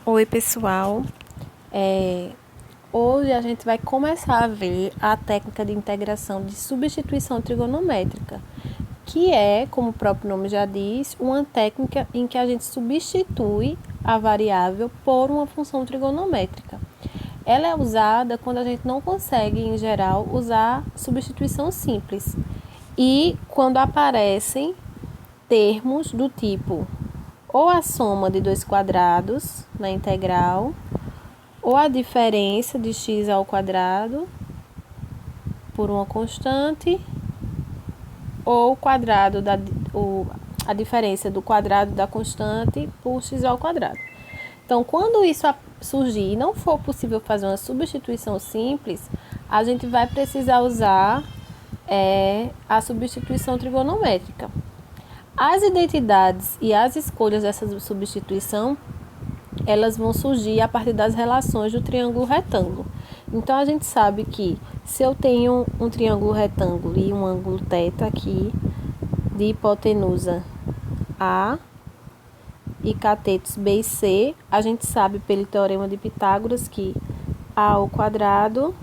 Oi, pessoal. Hoje a gente vai começar a ver a técnica de integração de substituição trigonométrica, que é, como o próprio nome já diz, uma técnica em que a gente substitui a variável por uma função trigonométrica. Ela é usada quando a gente não consegue, em geral, usar substituição simples e quando aparecem termos do tipo ou a soma de dois quadrados na integral, ou a diferença de x ao quadrado por uma constante, ou o quadrado a diferença do quadrado da constante por x ao quadrado. Então, quando isso surgir e não for possível fazer uma substituição simples, a gente vai precisar usar a substituição trigonométrica. As identidades e as escolhas dessa substituição, elas vão surgir a partir das relações do triângulo retângulo. Então, a gente sabe que se eu tenho um triângulo retângulo e um ângulo θ aqui, de hipotenusa A e catetos B e C, a gente sabe pelo teorema de Pitágoras que A ao quadrado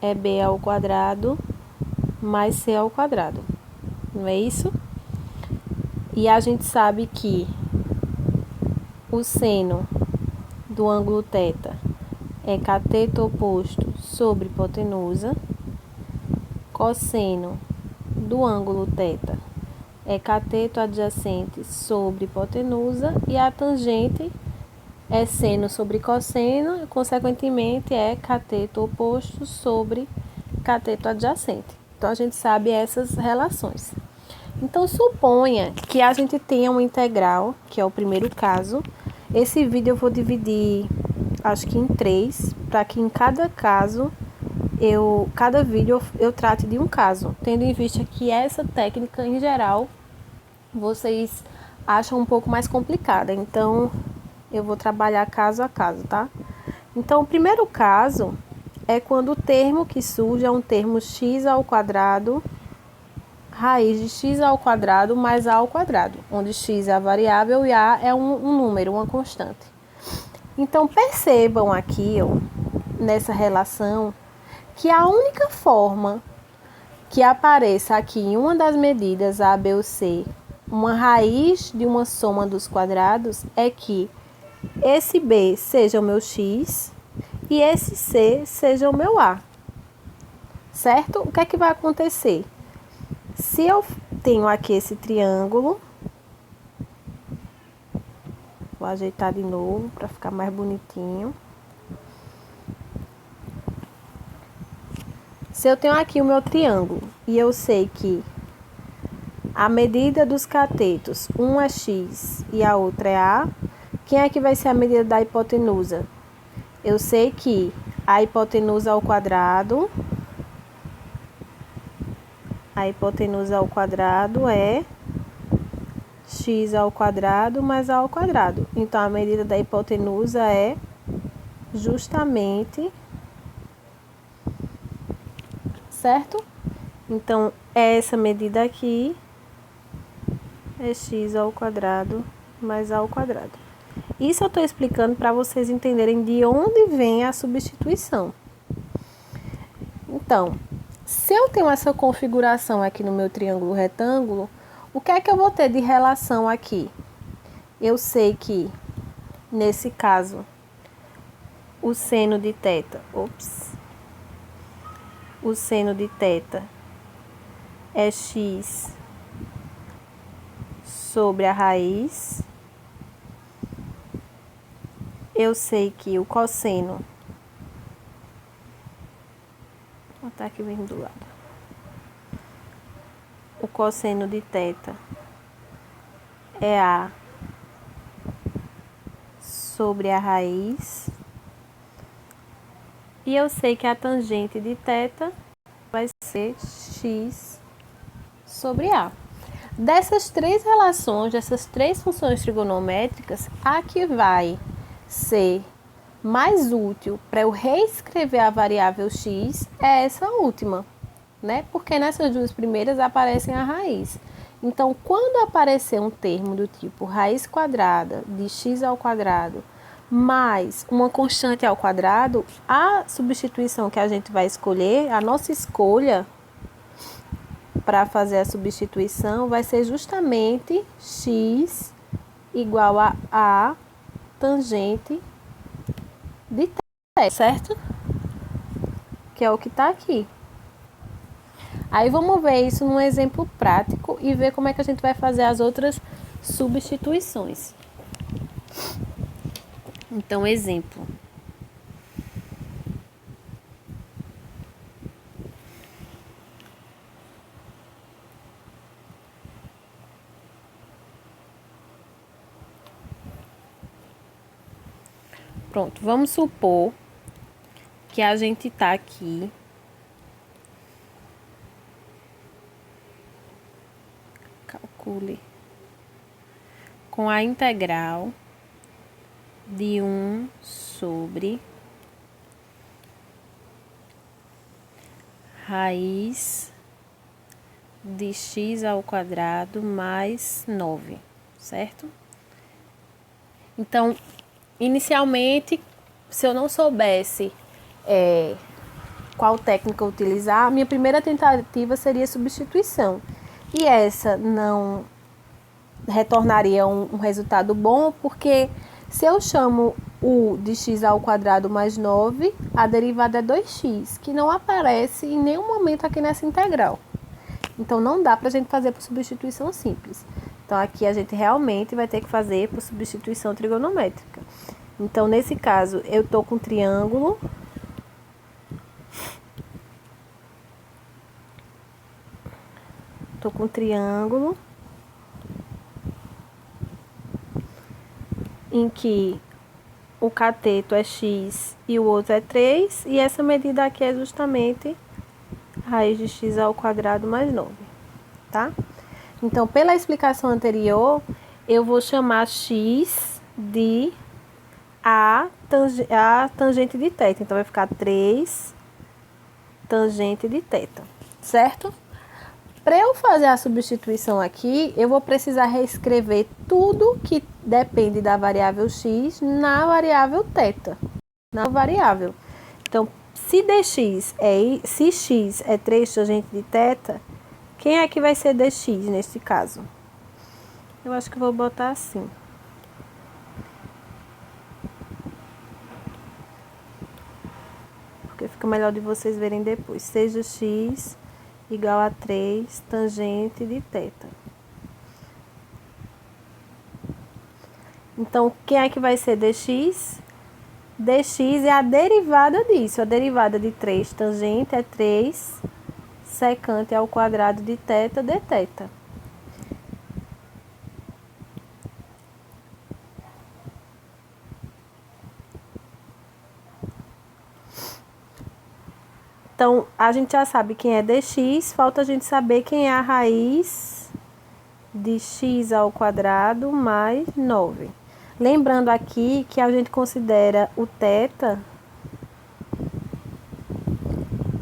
é B ao quadrado mais C ao quadrado. Não é isso? E a gente sabe que o seno do ângulo θ é cateto oposto sobre hipotenusa, cosseno do ângulo θ é cateto adjacente sobre hipotenusa e a tangente é seno sobre cosseno, consequentemente é cateto oposto sobre cateto adjacente. Então, a gente sabe essas relações. Então, suponha que a gente tenha uma integral, que é o primeiro caso. Esse vídeo eu vou dividir, acho que em 3, para que em cada caso, cada vídeo eu trate de um caso, tendo em vista que essa técnica, em geral, vocês acham um pouco mais complicada. Então, eu vou trabalhar caso a caso, tá? Então, o primeiro caso é quando o termo que surge é um termo x ao quadrado raiz de x ao quadrado mais a ao quadrado, onde x é a variável e a é um número, uma constante. Então, percebam aqui, nessa relação, que a única forma que apareça aqui em uma das medidas A, B ou C, uma raiz de uma soma dos quadrados, é que esse B seja o meu x e esse C seja o meu A. Certo? O que é que vai acontecer? Se eu tenho aqui esse triângulo, vou ajeitar de novo para ficar mais bonitinho. Se eu tenho aqui o meu triângulo e eu sei que a medida dos catetos, um é x e a outra é a, quem é que vai ser a medida da hipotenusa? Eu sei que a hipotenusa ao quadrado é x ao quadrado mais a ao quadrado. Então, a medida da hipotenusa é justamente, certo? Então, essa medida aqui é x ao quadrado mais a ao quadrado. Isso eu estou explicando para vocês entenderem de onde vem a substituição. Então, se eu tenho essa configuração aqui no meu triângulo retângulo, o que é que eu vou ter de relação aqui? Eu sei que, nesse caso, o seno de θ, o seno de θ é x sobre a raiz. Eu sei que o cosseno, vou botar aqui bem do lado, o cosseno de θ é A sobre a raiz. E eu sei que a tangente de θ vai ser x sobre A. Dessas três relações, dessas três funções trigonométricas, a que vai ser mais útil para eu reescrever a variável x é essa última, né? Porque nessas duas primeiras aparecem a raiz. Então, quando aparecer um termo do tipo raiz quadrada de x ao quadrado mais uma constante ao quadrado, a substituição que a gente vai escolher, a nossa escolha para fazer a substituição vai ser justamente x igual a tangente de θ, certo? Que é o que está aqui. Aí vamos ver isso num exemplo prático e ver como é que a gente vai fazer as outras substituições. Então, exemplo. Pronto, vamos supor que a gente está aqui calcule com a integral de 1 sobre raiz de x ao quadrado mais 9, certo? Então, inicialmente, se eu não soubesse qual técnica utilizar, a minha primeira tentativa seria substituição. E essa não retornaria um resultado bom, porque se eu chamo u de x ao quadrado mais 9, a derivada é 2x, que não aparece em nenhum momento aqui nessa integral. Então, não dá para a gente fazer por substituição simples. Então, aqui a gente realmente vai ter que fazer por substituição trigonométrica. Então, nesse caso, eu estou com um triângulo. Estou com um triângulo em que o cateto é x e o outro é 3, e essa medida aqui é justamente raiz de x ao quadrado mais 9, tá? Então, pela explicação anterior, eu vou chamar x de a tangente de θ. Então, vai ficar 3 tangente de θ, certo? Para eu fazer a substituição aqui, eu vou precisar reescrever tudo que depende da variável x na variável θ, na variável. Então, se x é 3 tangente de θ, quem é que vai ser dx nesse caso? Eu acho que vou botar assim. Porque fica melhor de vocês verem depois. Seja x igual a 3 tangente de θ. Então, quem é que vai ser dx? Dx é a derivada disso. A derivada de 3 tangente é 3 secante ao quadrado de θ dθ. Então, a gente já sabe quem é dx, falta a gente saber quem é a raiz de x ao quadrado mais 9. Lembrando aqui que a gente considera o θ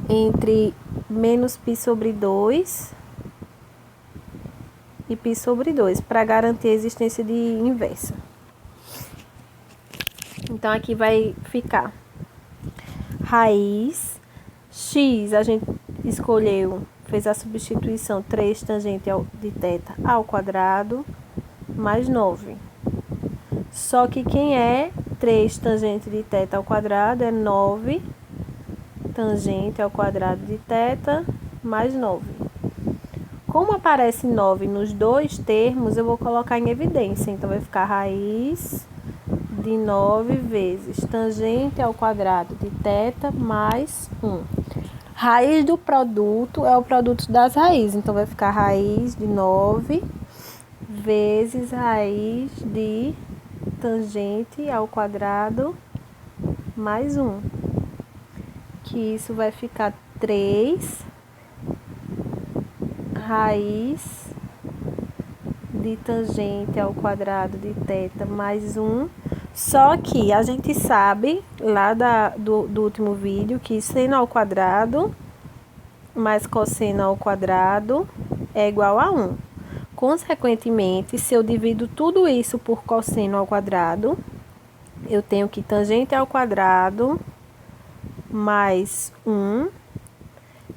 entre menos π sobre 2 e π sobre 2, para garantir a existência de inversa. Então, aqui vai ficar raiz, x a gente escolheu, fez a substituição 3 tangente de θ ao quadrado, mais 9. Só que quem é 3 tangente de θ ao quadrado é 9 tangente ao quadrado de θ mais 9. Como aparece 9 nos dois termos, eu vou colocar em evidência. Então, vai ficar raiz de 9 vezes tangente ao quadrado de θ mais 1. Raiz do produto é o produto das raízes. Então, vai ficar raiz de 9 vezes raiz de tangente ao quadrado mais 1. Que isso vai ficar 3 raiz de tangente ao quadrado de θ mais 1. Só que a gente sabe, lá do último vídeo, que seno ao quadrado mais cosseno ao quadrado é igual a 1. Consequentemente, se eu divido tudo isso por cosseno ao quadrado, eu tenho que tangente ao quadrado mais 1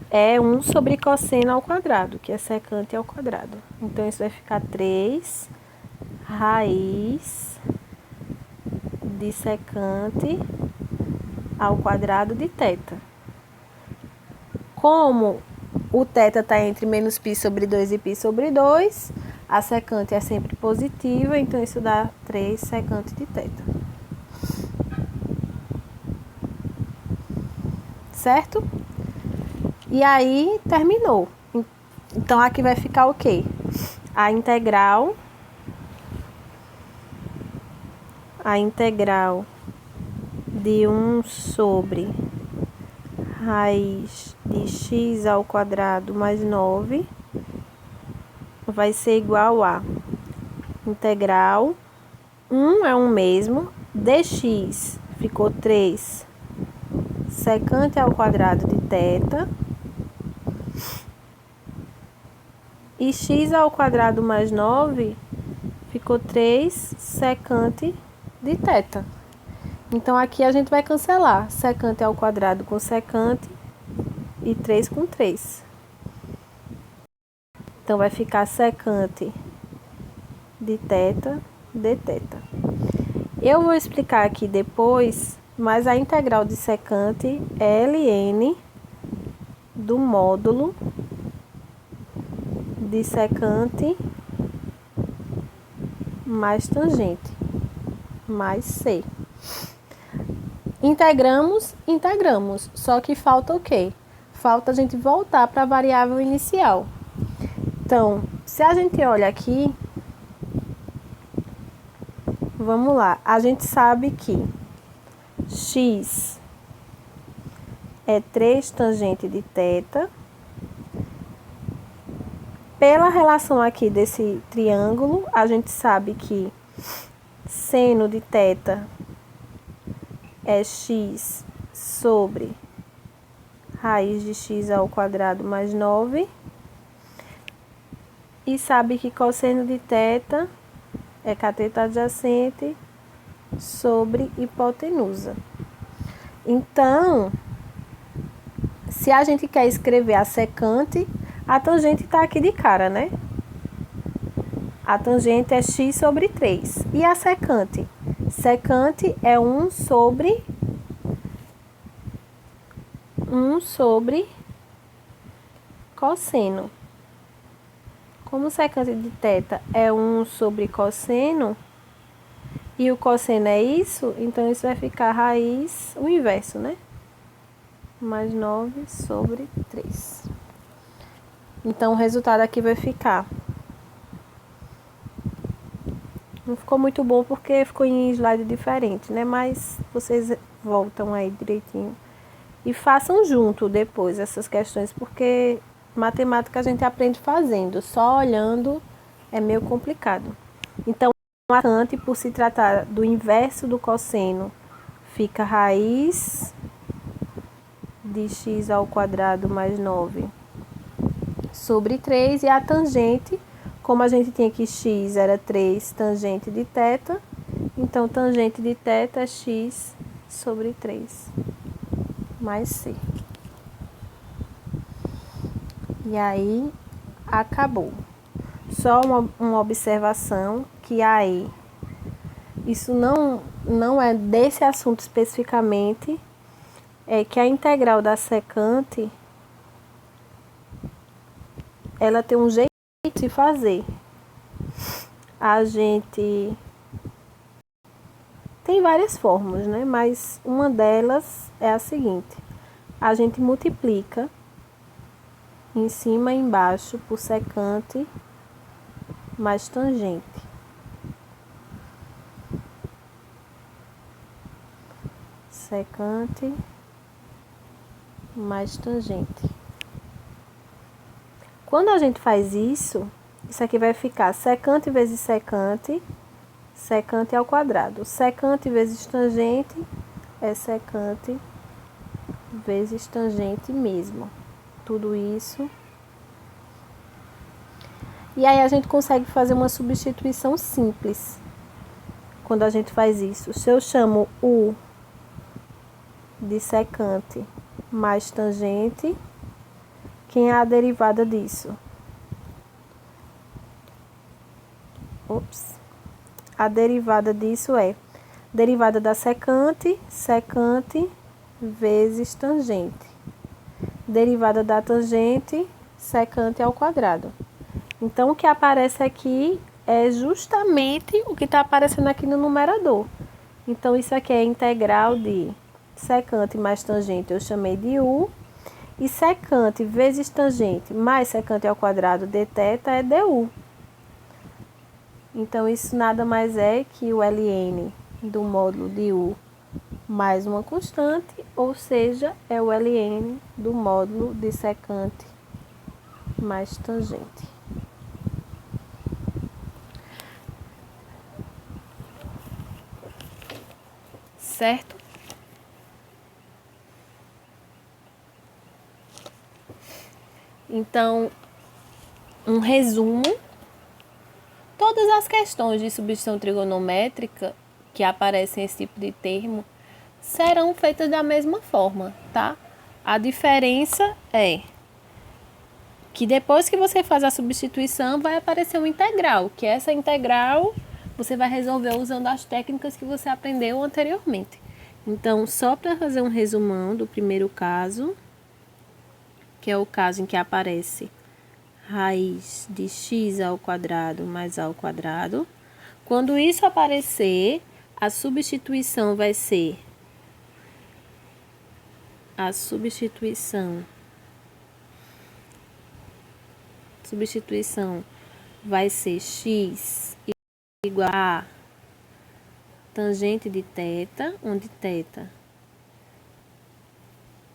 é 1 sobre cosseno ao quadrado, que é secante ao quadrado. Então, isso vai ficar 3 raiz de secante ao quadrado de θ. Como o θ está entre menos π sobre 2 e π sobre 2, a secante é sempre positiva, então isso dá 3 secante de θ. Certo? E aí, terminou. Então, aqui vai ficar o quê? A integral de 1 sobre raiz de x ao quadrado mais 9 vai ser igual a integral 1 é 1 mesmo, dx ficou 3 secante ao quadrado de θ e x ao quadrado mais 9 ficou 3 secante de θ. Então, aqui a gente vai cancelar secante ao quadrado com secante e 3 com 3. Então, vai ficar secante de θ dθ. Eu vou explicar aqui depois, mas a integral de secante é ln do módulo de secante mais tangente, mais c. Integramos, só que falta o quê? Falta a gente voltar para a variável inicial. Então, se a gente olha aqui, vamos lá, a gente sabe que x é 3 tangente de θ. Pela relação aqui desse triângulo, a gente sabe que seno de θ é x sobre raiz de x ao quadrado mais 9. E sabe que cosseno de θ é cateto adjacente sobre hipotenusa. Então, se a gente quer escrever a secante, a tangente está aqui de cara, né? A tangente é x sobre 3. E a secante? Secante é 1 sobre cosseno. Como secante de θ é 1 sobre cosseno, e o cosseno é isso, então isso vai ficar raiz, o inverso, né? Mais 9 sobre 3. Então, o resultado aqui vai ficar. Não ficou muito bom porque ficou em slide diferente, né? Mas vocês voltam aí direitinho. E façam junto depois essas questões, porque matemática a gente aprende fazendo. Só olhando é meio complicado. Então, a secante, por se tratar do inverso do cosseno, fica raiz de x ao quadrado mais 9 sobre 3. E a tangente, como a gente tinha que x era 3 tangente de θ, então tangente de θ é x sobre 3 mais c. E aí, acabou. Só uma observação que aí, isso não é desse assunto especificamente, é que a integral da secante, ela tem um jeito de se fazer. A gente tem várias fórmulas, né? Mas uma delas é a seguinte: a gente multiplica em cima e embaixo por secante mais tangente. Secante mais tangente. Quando a gente faz isso, isso aqui vai ficar secante vezes secante, secante ao quadrado. Secante vezes tangente é secante vezes tangente mesmo. Tudo isso. E aí a gente consegue fazer uma substituição simples. quando a gente faz isso? Se eu chamo U de secante mais tangente, quem é a derivada disso? A derivada disso é derivada da secante, secante vezes tangente. Derivada da tangente, secante ao quadrado. Então, o que aparece aqui é justamente o que está aparecendo aqui no numerador. Então, isso aqui é integral de secante mais tangente, eu chamei de U. E secante vezes tangente mais secante ao quadrado de θ é du. Então, isso nada mais é que o ln do módulo de U mais uma constante, ou seja, é o ln do módulo de secante mais tangente. Certo? Então, um resumo. Todas as questões de substituição trigonométrica que aparecem esse tipo de termo serão feitas da mesma forma, tá? A diferença é que depois que você faz a substituição, vai aparecer uma integral, que essa integral você vai resolver usando as técnicas que você aprendeu anteriormente. Então, só para fazer um resumão do primeiro caso, que é o caso em que aparece raiz de x ao quadrado mais a ao quadrado. Quando isso aparecer, a substituição vai ser substituição vai ser x igual a tangente de θ, onde θ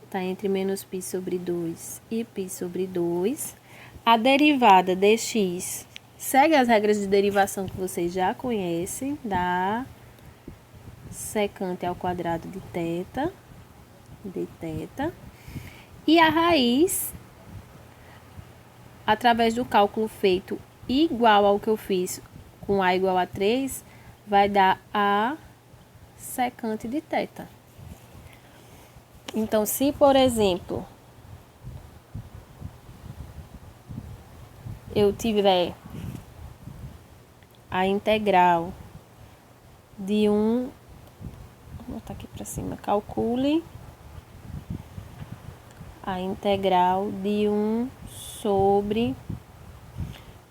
está entre menos π sobre 2 e π sobre 2. A derivada dx segue as regras de derivação que vocês já conhecem, da secante ao quadrado de θ, e a raiz, através do cálculo feito igual ao que eu fiz com a igual a 3, vai dar a secante de θ. Então, se, por exemplo, eu tiver a integral de vou botar aqui para cima, calcule a integral de 1 sobre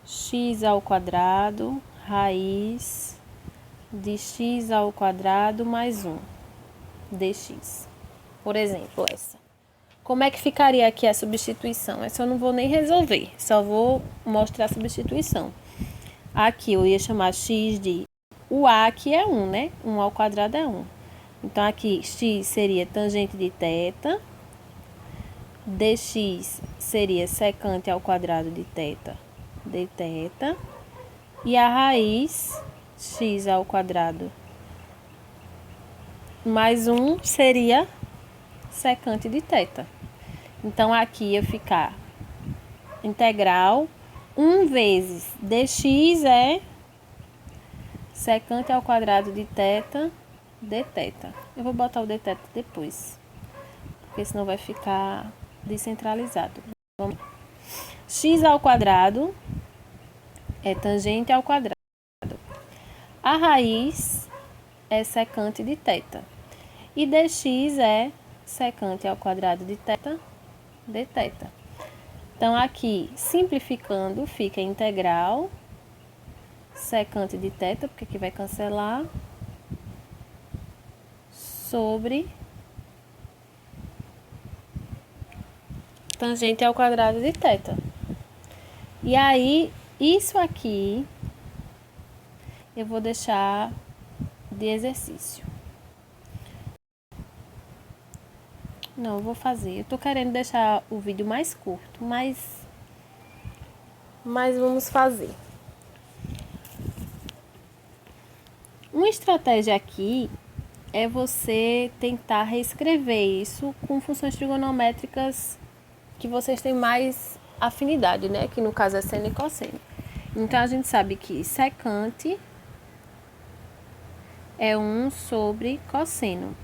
x ao quadrado raiz de x ao quadrado mais 1 dx. Por exemplo, essa. Como é que ficaria aqui a substituição? Essa eu não vou nem resolver, só vou mostrar a substituição. Aqui eu ia chamar x de... O a aqui é 1, né? 1 ao quadrado é 1. Então, aqui x seria tangente de θ, dx seria secante ao quadrado de θ dθ, e a raiz x ao quadrado mais 1 seria secante de θ. Então, aqui ia ficar integral 1 vezes dx é secante ao quadrado de θ dθ. Eu vou botar o dθ depois, porque senão vai ficar descentralizado. Vamos. X ao quadrado é tangente ao quadrado. A raiz é secante de θ. E dx é secante ao quadrado de θ dθ. Então, aqui, simplificando, fica integral secante de θ, porque aqui vai cancelar, sobre tangente ao quadrado de θ. E aí, isso aqui, eu vou deixar de exercício. Não, eu vou fazer. Eu tô querendo deixar o vídeo mais curto, mas vamos fazer. Uma estratégia aqui é você tentar reescrever isso com funções trigonométricas que vocês têm mais afinidade, né? Que no caso é seno e cosseno. Então, a gente sabe que secante é 1 sobre cosseno.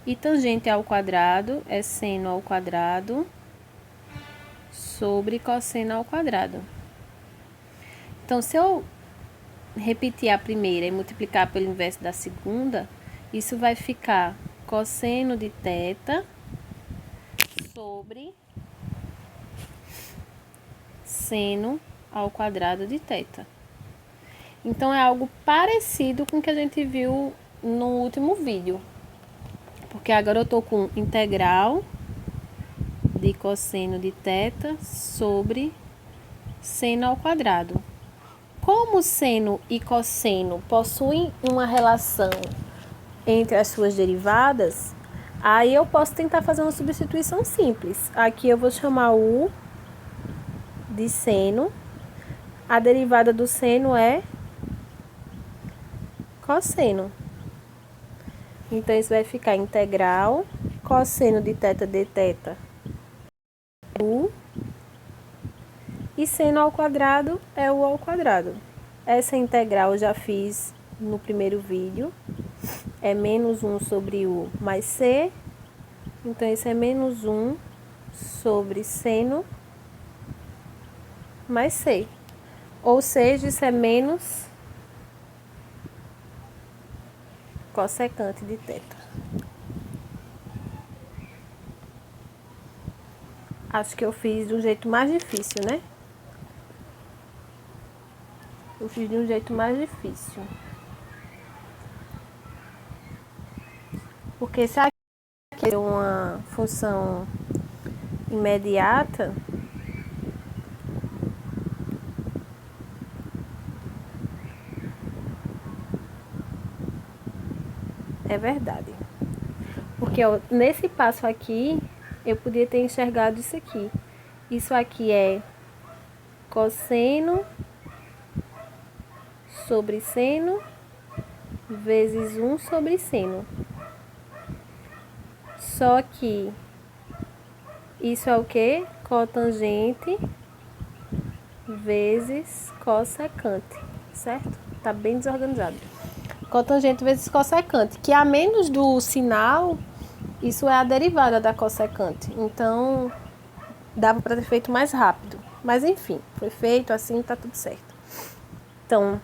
E tangente ao quadrado é seno ao quadrado sobre cosseno ao quadrado. Então, se eu repetir a primeira e multiplicar pelo inverso da segunda, isso vai ficar cosseno de θ sobre seno ao quadrado de θ. Então, é algo parecido com o que a gente viu no último vídeo. Porque agora eu estou com integral de cosseno de θ sobre seno ao quadrado. Como seno e cosseno possuem uma relação entre as suas derivadas, aí eu posso tentar fazer uma substituição simples. Aqui eu vou chamar U de seno. A derivada do seno é cosseno. Então, isso vai ficar integral cosseno de θ dθ U. E seno ao quadrado é U ao quadrado. Essa integral eu já fiz no primeiro vídeo. É menos 1 sobre U mais C. Então, isso é menos 1 sobre seno mais C. Ou seja, isso é menos cossecante de θ. Acho que eu fiz de um jeito mais difícil, né? Eu fiz de um jeito mais difícil. Porque se aqui é uma função imediata, é verdade. Porque ó, nesse passo aqui, eu podia ter enxergado isso aqui. Isso aqui é cosseno sobre seno vezes 1 sobre seno. Só que isso é o quê? Cotangente vezes cossecante, certo? Tá bem desorganizado. Cotangente vezes cossecante, que a menos do sinal, isso é a derivada da cossecante. Então, dava para ter feito mais rápido. Mas, enfim, foi feito assim, tá tudo certo. Então,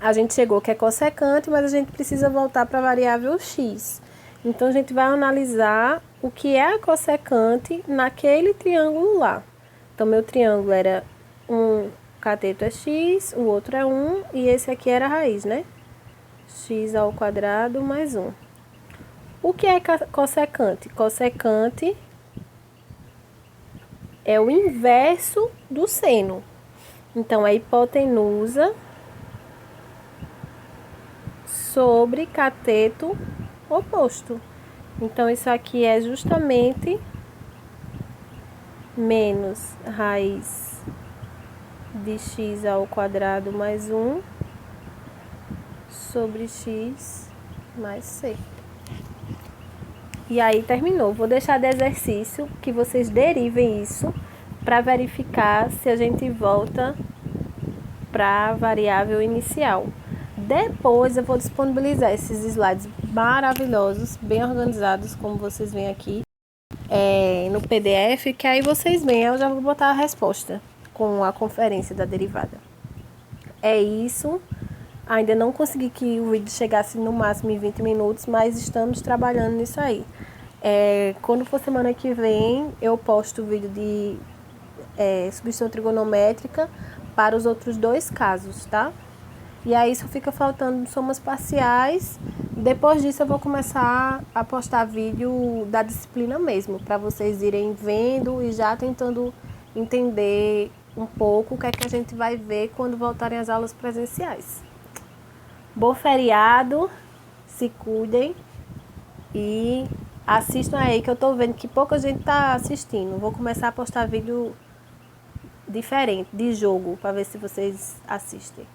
a gente chegou que é cossecante, mas a gente precisa voltar para a variável x. Então, a gente vai analisar o que é a cossecante naquele triângulo lá. Então, meu triângulo era um cateto é x, o outro é 1, e esse aqui era a raiz, né? X ao quadrado mais 1. O que é cossecante? Cossecante é o inverso do seno. Então, é hipotenusa sobre cateto oposto. Então, isso aqui é justamente menos raiz de x ao quadrado mais 1 sobre x mais c. E aí terminou. Vou deixar de exercício que vocês derivem isso para verificar se a gente volta para a variável inicial. Depois eu vou disponibilizar esses slides maravilhosos, bem organizados, como vocês veem aqui, no PDF, que aí vocês veem, eu já vou botar a resposta com a conferência da derivada. É isso. Ainda não consegui que o vídeo chegasse no máximo em 20 minutos, mas estamos trabalhando nisso aí. Quando for semana que vem, eu posto o vídeo de substituição trigonométrica para os outros 2 casos, tá? E aí só fica faltando somas parciais. Depois disso eu vou começar a postar vídeo da disciplina mesmo, para vocês irem vendo e já tentando entender um pouco o que é que a gente vai ver quando voltarem as aulas presenciais. Bom feriado, se cuidem e assistam aí, que eu tô vendo que pouca gente tá assistindo. Vou começar a postar vídeo diferente, de jogo, para ver se vocês assistem.